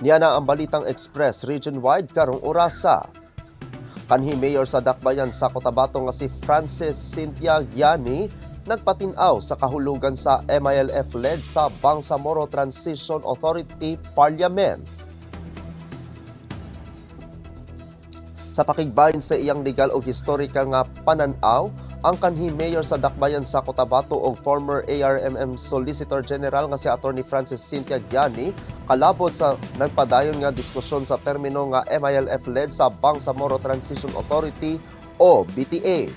Niya na ang Balitang Express region-wide karong orasa. Kanhi Mayor sa Dakbayan sa Cotabato nga si Frances Cynthia Giani nagpatinaw sa kahulugan sa MILF-led sa Bangsamoro Transition Authority Parliament. Sa pakigbahin sa iyang legal o historical nga pananaw, ang kanhi Mayor sa Dakbayan sa Cotabato o former ARMM Solicitor General nga si Attorney Frances Cynthia Giani kalabot sa nagpadayon nga diskusyon sa termino nga MILF-led sa Bangsamoro Transition Authority o BTA.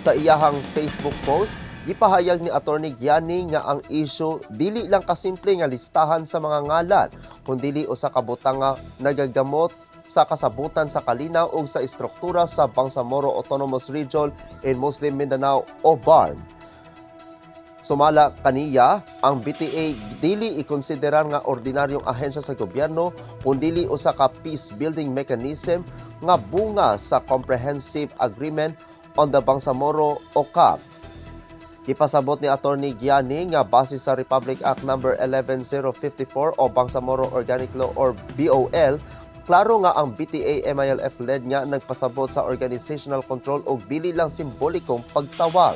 Sa iyahang Facebook post, gipahayag ni Attorney Giani nga ang issue dili lang kasimple nga listahan sa mga ngalan, kundi usa ka butang nga nagagamot sa kasabutan sa kalinaw ug sa istruktura sa Bangsamoro Autonomous Region in Muslim Mindanao o BARM. Sumala kaniya, ang BTA dili ikonsiderar nga ordinaryong ahensya sa gobyerno kundi usa ka peace building mechanism nga bunga sa Comprehensive Agreement on the Bangsamoro o CAB. Ipasabot ni Attorney Giani nga base sa Republic Act No. 11054 o Bangsamoro Organic Law or BOL, klaro nga ang BTA MILF-led nga nagpasabot sa organizational control o dili lang simbolikong pagtawag.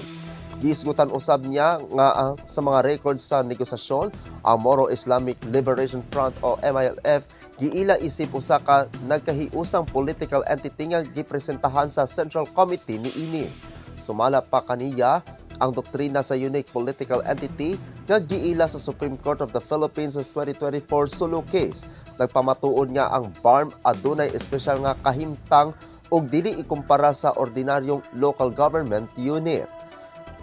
Giisgutan usab niya nga sa mga records sa negosasyon, ang Moro Islamic Liberation Front o MILF giila isip usa ka nagkahiusang political entity nga gipresentahan sa Central Committee niini. Sumala pa kaniya ang doktrina sa unique political entity nga giila sa Supreme Court of the Philippines sa 2024 Sulu case. Nagpamatuod nga ang BARM adunay espesyal nga kahimtang ug dili ikumpara sa ordinaryong local government unit.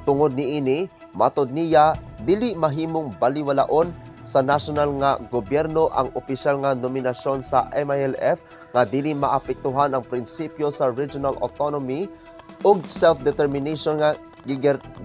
Tungod niini, matod niya dili mahimong baliwalaon sa national nga gobyerno ang opisyal nga nominasyon sa MILF nga dili maapektuhan ang prinsipyo sa regional autonomy ug self-determination nga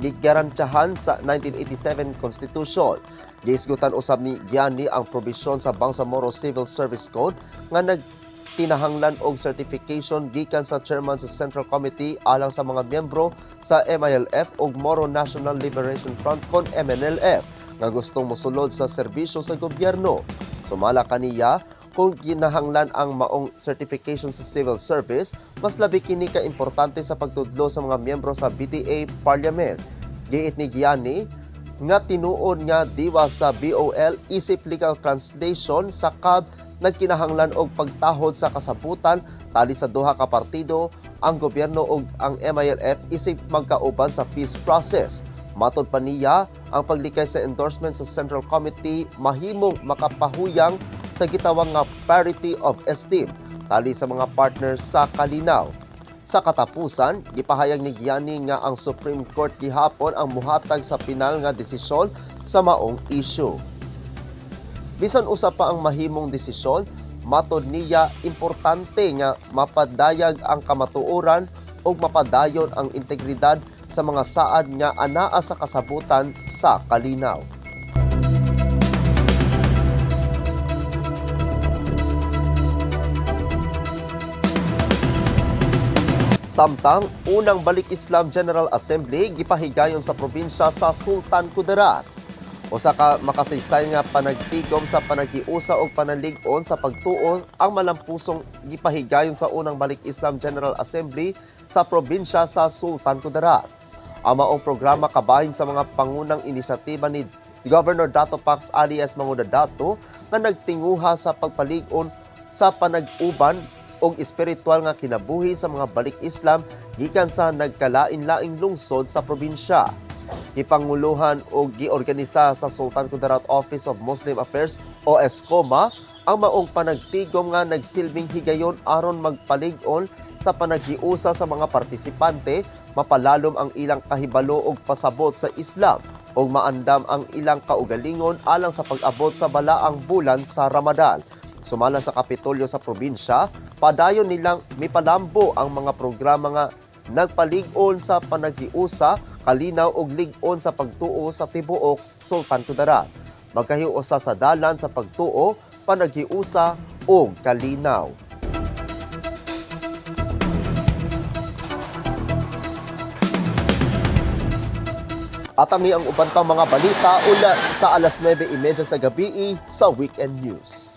gigarantyahan sa 1987 Constitution. Giisgutan usab ni Giani ang probisyon sa Bangsamoro Civil Service Code nga nagtinahanglan og certification gikan sa chairman sa Central Committee alang sa mga miyembro sa MILF ug Moro National Liberation Front kon MNLF nga gustong mosulod sa serbisyo sa gobyerno. Sumala kaniya, kung ginahanglan ang maong certification sa civil service, mas labi kini ka importante sa pagtudlo sa mga miyembro sa BTA Parliament. Giit ni Giani nga tinuod nga diwa sa BOL isip legal translation sa CAB nagkinahanglan og pagtahod sa kasabutan tali sa duha ka partido, ang gobyerno ug ang MILF isip magkauban sa peace process. Matod pa niya, ang paglikay sa endorsement sa Central Committee mahimong makapahuyang sa gitawang nga parity of esteem tali sa mga partners sa kalinaw. Sa katapusan, gipahayag ni Giani nga ang Supreme Court gihapon ang muhatag sa pinal nga desisyon sa maong issue. Bisan usa pa ang mahimong desisyon, matod niya importante nga mapadayag ang kamatuoran ug mapadayon ang integridad sa mga saad nga anaa sa kasabutan sa kalinaw. Samtang unang Balik Islam General Assembly gipahigayon sa probinsya sa Sultan Kudarat. Usa ka makasaysay nga panagtigom sa panaghiusa og panalig-on sa pagtuo ang malampusong gipahigayon sa unang Balik Islam General Assembly sa probinsya sa Sultan Kudarat. Ang maong programa kabahin sa mga pangunang inisyatiba ni Governor Dato Pax alias Manguda Dato nga nagtinguha sa pagpalig-on sa panag-uban og espiritual nga kinabuhi sa mga balik Islam gikan sa nagkalain-laing lungsod sa probinsya. Ipanguluhan og giorganisa sa Sultan Kudarat Office of Muslim Affairs o ESCOMA ang maong panagtigom nga nagsilbing higayon aron magpalig-on sa panaghiusa sa mga partisipante, mapalalom ang ilang kahibalo og pasabot sa Islam ug maandam ang ilang kaugalingon alang sa pag-abot sa balaang bulan sa Ramadan. Sumala sa Kapitolyo sa probinsya, padayon nilang mipalambo ang mga programa nga nagpalig-on sa panaghiusa, kalinaw ug lig-on sa pagtuo sa tibuok Sultan Kudarat. Magkahiusa sa dalan sa pagtuo, panaghiusa ug kalinaw. At ang uban pang mga balita ula sa alas 9:30 sa gabi sa Weekend News.